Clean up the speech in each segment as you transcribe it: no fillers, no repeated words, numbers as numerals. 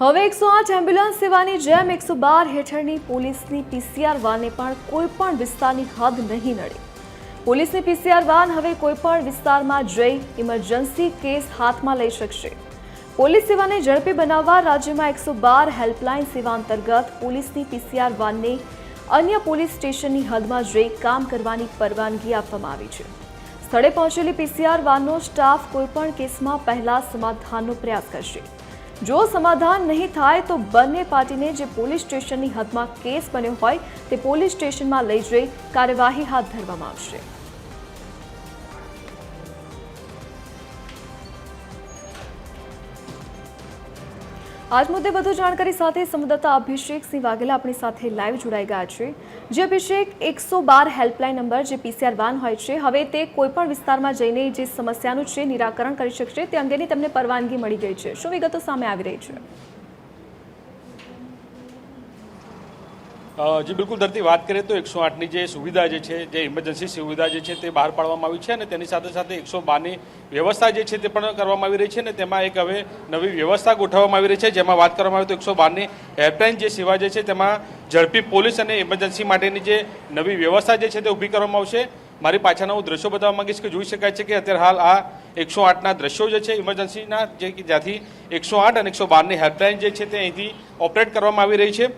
હવે 108 એમ્બ્યુલન્સ સેવાની જેમ 112 હેઠળની પોલીસની પીસીઆર વાનને પણ કોઈપણ વિસ્તારની હદ નહીં નડે। પોલીસની પીસીઆર વાન હવે કોઈપણ વિસ્તારમાં જઈ ઇમરજન્સી કેસ હાથમાં લઈ શકશે। પોલીસ સેવાને ઝડપી બનાવવા રાજ્યમાં 112 હેલ્પલાઇન સેવા અંતર્ગત પોલીસની પીસીઆર વાનને અન્ય પોલીસ સ્ટેશનની હદમાં જઈ કામ કરવાની પરવાનગી આપવામાં આવી છે। સ્થળે પહોંચેલી પીસીઆર વાનનો સ્ટાફ કોઈપણ કેસમાં પહેલા સમાધાનનો પ્રયાસ કરશે। જો સમાધાન નહીં થાય તો બંને પાર્ટીને જે પોલીસ સ્ટેશનની હદમાં કેસ બન્યો હોય તે પોલીસ સ્ટેશનમાં લઈ જઈ કાર્યવાહી હાથ ધરવામાં આવશે। આજ મુદ્દે વધુ જાણકારી સાથે સંવાદદાતા અભિષેક સિંહ વાઘેલા આપણી સાથે લાઈવ જોડાઈ ગયા છે। જે અભિષેક 112 હેલ્પલાઇન નંબર જે પીસીઆર વાન હોય છે હવે તે કોઈપણ વિસ્તારમાં જઈને જે સમસ્યાનું છે નિરાકરણ કરી શકશે તે અંગેની તમને પરવાનગી મળી ગઈ છે। શું વિગતો સામે આવી રહી છે? जी बिल्कुल धरती बात करें तो 108 ની જે સુવિધા જે છે જે ઇમરજન્સી સુવિધા જે છે તે બહાર પાડવામાં આવી છે અને તેની સાથે સાથે 112 ની વ્યવસ્થા જે છે તે પણ કરવામાં આવી રહી છે અને તેમાં એક હવે નવી વ્યવસ્થા ગોઠવવામાં આવી રહી છે। જેમાં વાત કરવામાં આવે તો 112 ની હેલ્પલાઇન જે સેવા જે છે તેમાં ઝડપી પોલીસ અને ઇમરજન્સી માટેની જે નવી વ્યવસ્થા જે છે તે ઊભી કરવામાં આવશે। મારી પાછળના હું દ્રશ્યો બતાવવા માંગીશ કે જોઈ શકાય છે કે અત્યારે હાલ આ 108ના દ્રશ્યો જે છે ઇમરજન્સીના જે જ્યાંથી 108 અને 112 ની હેલ્પલાઇન જે છે તે અહીંથી ઓપરેટ કરવામાં આવી રહી છે।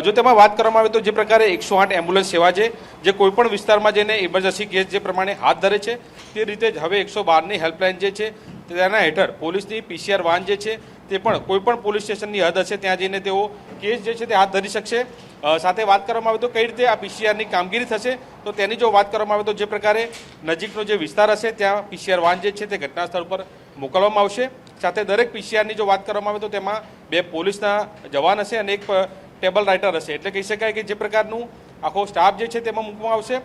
જો તેમાં વાત કરવામાં આવે તો જે પ્રકારે 108 એમ્બ્યુલન્સ સેવા છે જે કોઈપણ વિસ્તારમાં જઈને ઇમરજન્સી કેસ જે પ્રમાણે હાથ ધરે છે તે રીતે જ હવે 112 ની હેલ્પલાઇન જે છે તેના હેઠળ પોલીસની પીસીઆર વાન જે છે તે પણ કોઈપણ પોલીસ સ્ટેશનની હદ હશે ત્યાં જઈને તેઓ કેસ જે છે તે હાથ ધરી શકશે। સાથે વાત કરવામાં આવે તો કઈ રીતે આ પીસીઆરની કામગીરી થશે તો તેની જો વાત કરવામાં આવે તો જે પ્રકારે નજીકનો જે વિસ્તાર હશે ત્યાં પીસીઆર વાન જે છે તે ઘટના સ્થળ પર મોકલવામાં આવશે। સાથે દરેક પીસીઆરની જો વાત કરવામાં આવે તો તેમાં 2 પોલીસના જવાન હશે અને 1 ટેબલ રાઇટર હશે। એટલે કહી શકાય કે જે પ્રકારનું આખો સ્ટાફ જે છે તેમાં મૂકવામાં આવશે।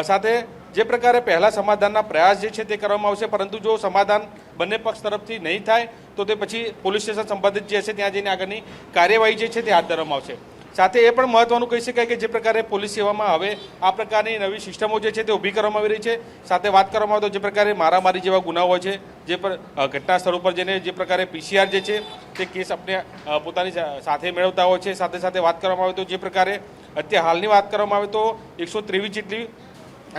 સાથે જે પ્રકારે પહેલા સમાધાનના પ્રયાસ જે છે તે કરવામાં આવશે પરંતુ જો સમાધાન બંને પક્ષ તરફથી નહીં થાય તો તે પછી પોલીસ સ્ટેશન સંબંધિત જે હશે ત્યાં જઈને આગળની કાર્યવાહી જે છે તે હાથ ધરવામાં આવશે। સાથે એ પણ મહત્વનું કહી શકાય કે જે પ્રકારે પોલીસ સેવામાં હવે આ પ્રકારની નવી સિસ્ટમો જે છે તે ઊભી કરવામાં આવી રહી છે। સાથે વાત કરવામાં આવે તો જે પ્રકારે મારામારી જેવા ગુનાઓ હોય છે જે પર ઘટના સ્થળ ઉપર જઈને જે પ્રકારે પીસીઆર જે છે તે કેસ આપણે પોતાની સાથે મેળવતા હોય છે। સાથે સાથે વાત કરવામાં આવે તો જે પ્રકારે અત્યારે હાલની વાત કરવામાં આવે તો 123 જેટલી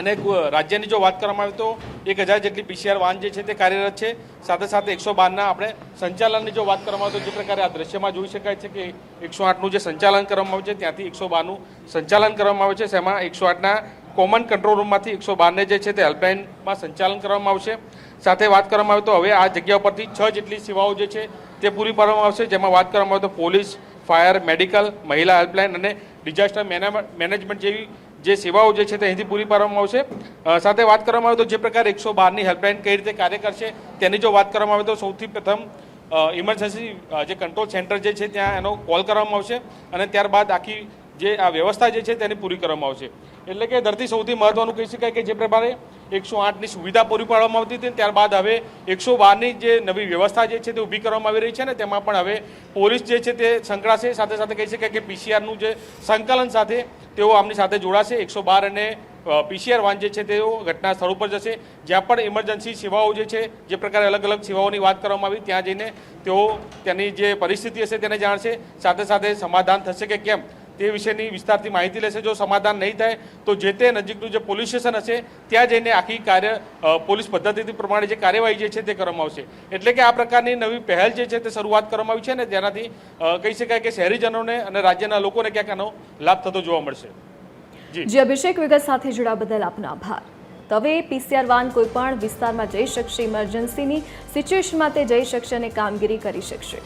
અને રાજ્યની જો વાત કરવામાં આવે તો 1000 જેટલી પીસીઆર વાન જે છે તે કાર્યરત છે। સાથે સાથે 112ના આપણે સંચાલનની જો વાત કરવામાં આવે તો જે પ્રકારે આ દ્રશ્યમાં જોઈ શકાય છે કે 108નું જે સંચાલન કરવામાં આવે છે ત્યાંથી 112નું સંચાલન કરવામાં આવે છે। જેમાં 108ના કોમન કંટ્રોલ રૂમમાંથી 112ને જે છે તે હેલ્પલાઇનમાં સંચાલન કરવામાં આવશે। સાથે વાત કરવામાં આવે તો હવે આ જગ્યા પરથી 6 જેટલી સેવાઓ જે છે તે પૂરી પાડવામાં આવશે। જેમાં વાત કરવામાં આવે તો પોલીસ, ફાયર, મેડિકલ, મહિલા હેલ્પલાઇન અને ડિઝાસ્ટર મેનેજમેન્ટ જેવી જે સેવાઓ જે છે તે અહીંથી પૂરી પાડવામાં આવશે। સાથે વાત કરવામાં આવે તો જે પ્રકારે 112ની હેલ્પલાઇન કઈ રીતે કાર્ય કરશે તેની જો વાત કરવામાં આવે તો સૌથી પ્રથમ ઇમરજન્સી જે કંટ્રોલ સેન્ટર જે છે ત્યાં એનો કોલ કરવામાં આવશે અને ત્યારબાદ આખી જે આ વ્યવસ્થા જે છે તેની પૂરી કરવામાં આવશે। એટલે કે ધરતી સૌથી મહત્વનું કહી શકાય કે જે પ્રમાણે 108ની સુવિધા પૂરી પાડવામાં આવતી હતી ત્યારબાદ હવે 112ની જે નવી વ્યવસ્થા જે છે તે ઊભી કરવામાં આવી રહી છે ને તેમાં પણ હવે પોલીસ જે છે તે સંકળાશે। સાથે સાથે કહી શકાય કે પીસીઆરનું જે સંકલન સાથે તેઓ આમની સાથે જોડાશે। 112 અને પીસીઆર વાન જે છે તેઓ ઘટના સ્થળ ઉપર જશે જ્યાં પણ ઇમરજન્સી સેવાઓ જે છે જે પ્રકારે અલગ અલગ સેવાઓની વાત કરવામાં આવી ત્યાં જઈને તેઓ તેની જે પરિસ્થિતિ હશે તેને જાણશે। સાથે સાથે સમાધાન થશે કે કેમ તે વિશેની વિસ્તારથી માહિતી લેશે। જો સમાધાન નહીં થાય તો જે તે નજીકનું જે પોલીસ સ્ટેશન હશે ત્યાં જઈને આખી પોલીસ પદ્ધતિ પ્રમાણે જે કાર્યવાહી જે છે તે કરવામાં આવશે। એટલે કે આ પ્રકારની નવી પહેલ જે છે તે શરૂઆત કરવામાં આવી છે ને જેનાથી કહી શકાય કે શહેરીજનોને અને રાજ્યના લોકોને ક્યાંક આનો લાભ થતો જોવા મળશે। જી અભિષેક, વિગત સાથે જોડાવા બદલ આપનો આભાર। તો હવે પીસીઆર વાન કોઈ પણ વિસ્તારમાં જઈ શકશે, ઇમરજન્સીની સિચ્યુએશનમાં તે જઈ શકશે અને કામગીરી કરી શકશે।